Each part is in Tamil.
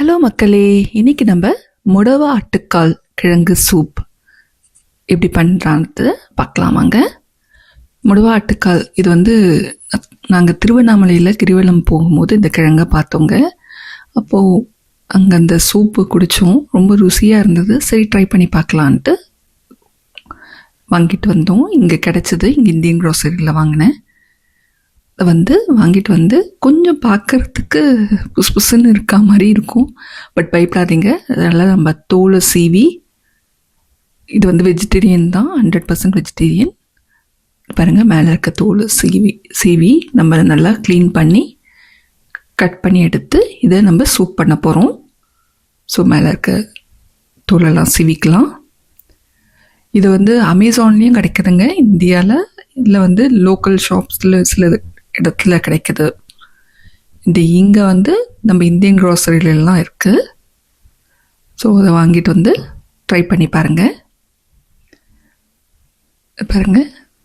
ஹலோ மக்களே, இன்னைக்கு நம்ம முடவ ஆட்டுக்கால் கிழங்கு சூப் எப்படி பண்ணுறான்னு பார்க்கலாமாங்க. முடவ ஆட்டுக்கால் இது நாங்கள் திருவண்ணாமலையில் கிரிவலம் போகும்போது இந்த கிழங்கை பார்த்தோங்க. அப்போது அங்கே அந்த சூப்பு குடித்தோம், ரொம்ப ருசியாக இருந்தது. சரி ட்ரை பண்ணி பார்க்கலான்ட்டு வாங்கிட்டு வந்தோம். இங்கே கிடச்சிது, இங்கே இந்தியன் க்ரோசரியில் வாங்கினேன். வாங்கிட்டு கொஞ்சம் பார்க்குறதுக்கு புஸ் புஸ்ன்னு இருக்கா மாதிரி இருக்கும். பட் பயப்படாதீங்க, அதனால் நம்ம தோலை சீவி, இது வெஜிடேரியன் தான், 100% வெஜிடேரியன். பாருங்கள், மேலே இருக்க தோல் சீவி நம்ம நல்லா க்ளீன் பண்ணி கட் பண்ணி எடுத்து இதை நம்ம சூப் பண்ண போகிறோம். ஸோ மேலே இருக்க தோலெல்லாம் சீவிக்கலாம். இது அமேசான்லேயும் கிடைக்குதுங்க இந்தியாவில். இதில் லோக்கல் ஷாப்ஸில் சில இடத்துல கிடைக்குது. இங்கே நம்ம இந்தியன் க்ரோசரிலாம் இருக்குது. ஸோ அதை வாங்கிட்டு ட்ரை பண்ணி பாருங்கள்.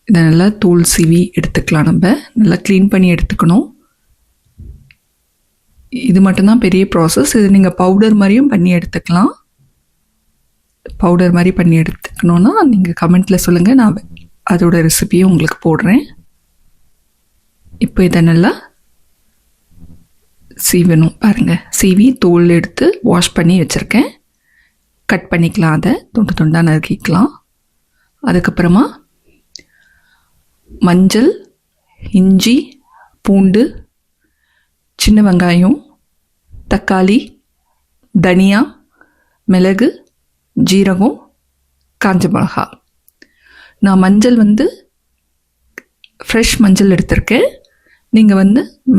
இதை நல்லா தோல் சீவி எடுத்துக்கலாம். நம்ம நல்லா க்ளீன் பண்ணி எடுத்துக்கணும். இது மட்டும்தான் பெரிய ப்ராசஸ். இது நீங்கள் பவுடர் மாதிரியும் பண்ணி எடுத்துக்கலாம். பவுடர் மாதிரி பண்ணி எடுத்துக்கணுன்னா நீங்கள் கமெண்ட்டில் சொல்லுங்கள், நான் அதோட ரெசிபியும் உங்களுக்கு போடுறேன். இப்போ இதை நல்லா சீவணும். பாருங்கள், சீவி தோல் எடுத்து வாஷ் பண்ணி வச்சுருக்கேன். கட் பண்ணிக்கலாம், அதை துண்டு துண்டாக நறுக்கிக்கலாம். அதுக்கப்புறமா மஞ்சள், இஞ்சி, பூண்டு, சின்ன வெங்காயம், தக்காளி, தனியா, மிளகு, ஜீரகம், காஞ்ச மிளகா. நான் மஞ்சள் ஃப்ரெஷ் மஞ்சள் எடுத்திருக்கேன். நீங்கள்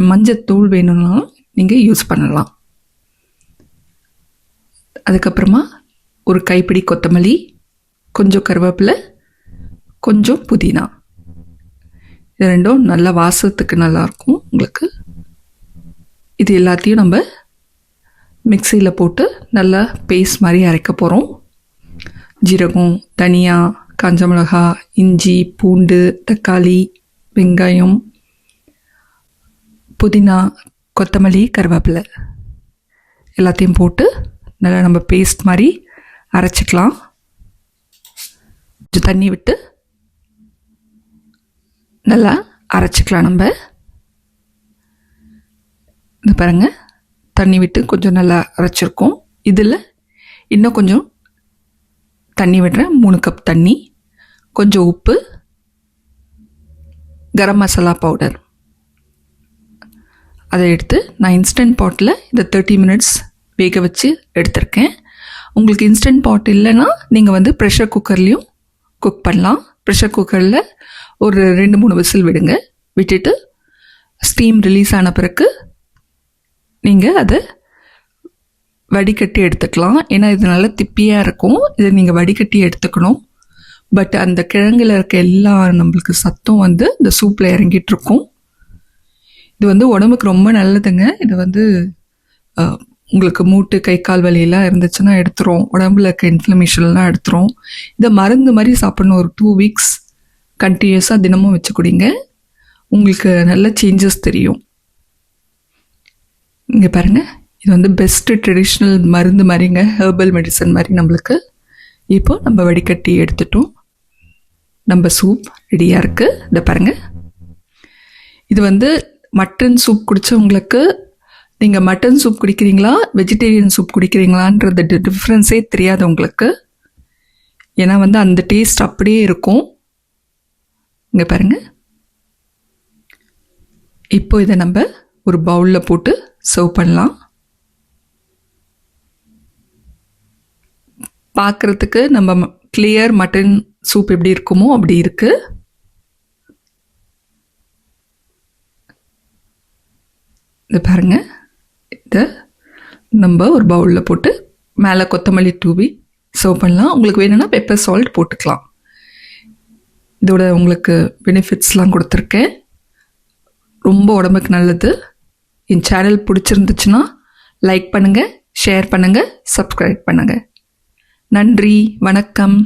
மஞ்சள் தூள் வேணும்னாலும் நீங்கள் யூஸ் பண்ணலாம். அதுக்கப்புறமா ஒரு கைப்பிடி கொத்தமல்லி, கொஞ்சம் கருவேப்பிலை, கொஞ்சம் புதினா. இது ரெண்டும் நல்லா வாசத்துக்கு நல்லாயிருக்கும் உங்களுக்கு. இது எல்லாத்தையும் நம்ம மிக்சியில் போட்டு நல்லா பேஸ்ட் மாதிரி அரைக்க போகிறோம். ஜீரகம், தனியா, காஞ்ச மிளகா, இஞ்சி, பூண்டு, தக்காளி, வெங்காயம், புதினா, கொத்தமல்லி, கருவேப்பிலை எல்லாத்தையும் போட்டு நல்லா நம்ம பேஸ்ட் மாதிரி அரைச்சிக்கலாம். கொஞ்சம் தண்ணி விட்டு நல்லா அரைச்சிக்கலாம். நம்ம இந்த பாருங்கள், தண்ணி விட்டு கொஞ்சம் நல்லா அரைச்சிருக்கோம். இதில் இன்னும் கொஞ்சம் தண்ணி விடுறேன், 3 கப் தண்ணி, கொஞ்சம் உப்பு, கரம் மசாலா பவுடர். அதை எடுத்து நான் இன்ஸ்டன்ட் பாட்டில் இதை 30 மினிட்ஸ் வேக வச்சு எடுத்திருக்கேன். உங்களுக்கு இன்ஸ்டன்ட் பாட் இல்லைன்னா நீங்கள் ப்ரெஷர் குக்கர்லேயும் குக் பண்ணலாம். ப்ரெஷர் குக்கரில் ஒரு 2-3 விசில் விடுங்க. விட்டுட்டு ஸ்டீம் ரிலீஸ் ஆன பிறகு நீங்கள் அதை வடிகட்டி எடுத்துக்கலாம். ஏன்னா இது நல்லா திப்பியாக இருக்கும், இதை நீங்கள் வடிகட்டி எடுத்துக்கணும். பட் அந்த கிழங்கில் இருக்க எல்லா நம்மளுக்கு சத்தும் இந்த சூப்பில் இறங்கிட்டுருக்கும். இது உடம்புக்கு ரொம்ப நல்லதுங்க. இது உங்களுக்கு மூட்டு, கை, கால் வலியெல்லாம் இருந்துச்சுன்னா எடுத்துரும். உடம்புல இருக்க இன்ஃப்ளமேஷன்லாம் எடுத்துரும். இதை மருந்து மாதிரி சாப்பிடணும். ஒரு 2 வீக்ஸ் கண்டினியூஸாக தினமும் வச்சு குடிங்க, உங்களுக்கு நல்ல சேஞ்சஸ் தெரியும். இங்கே பாருங்கள், இது பெஸ்ட்டு ட்ரெடிஷ்னல் மருந்து மாதிரிங்க, ஹெர்பல் மெடிசன் மாதிரி நம்மளுக்கு. இப்போ நம்ம வடிகட்டி எடுத்துட்டோம். நம்ம சூப் ரெடியாக இருக்குது. இதை பாருங்கள், இது மட்டன் சூப் குடித்தவங்களுக்கு, நீங்கள் மட்டன் சூப் குடிக்கிறீங்களா வெஜிடேரியன் சூப் குடிக்கிறீங்களான்றது டிஃப்ரென்ஸே தெரியாது உங்களுக்கு. ஏன்னா அந்த டேஸ்ட் அப்படியே இருக்கும். இங்கே பாருங்கள், இப்போ இதை நம்ம ஒரு பவுலில் போட்டு சர்வ் பண்ணலாம். பார்க்குறதுக்கு நம்ம கிளியர் மட்டன் சூப் எப்படி இருக்குமோ அப்படி இருக்குது. இது பாருங்கள், இதை நம்ம ஒரு பவுலில் போட்டு மேலே கொத்தமல்லி தூவி சர்வ் பண்ணலாம். உங்களுக்கு வேணும்னா பெப்பர் சால்ட் போட்டுக்கலாம். இதோட உங்களுக்கு பெனிஃபிட்ஸ்லாம் கொடுத்துருக்கேன். ரொம்ப உடம்புக்கு நல்லது. என் சேனல் பிடிச்சிருந்துச்சுன்னா லைக் பண்ணுங்கள், ஷேர் பண்ணுங்கள், சப்ஸ்கிரைப் பண்ணுங்கள். நன்றி, வணக்கம்.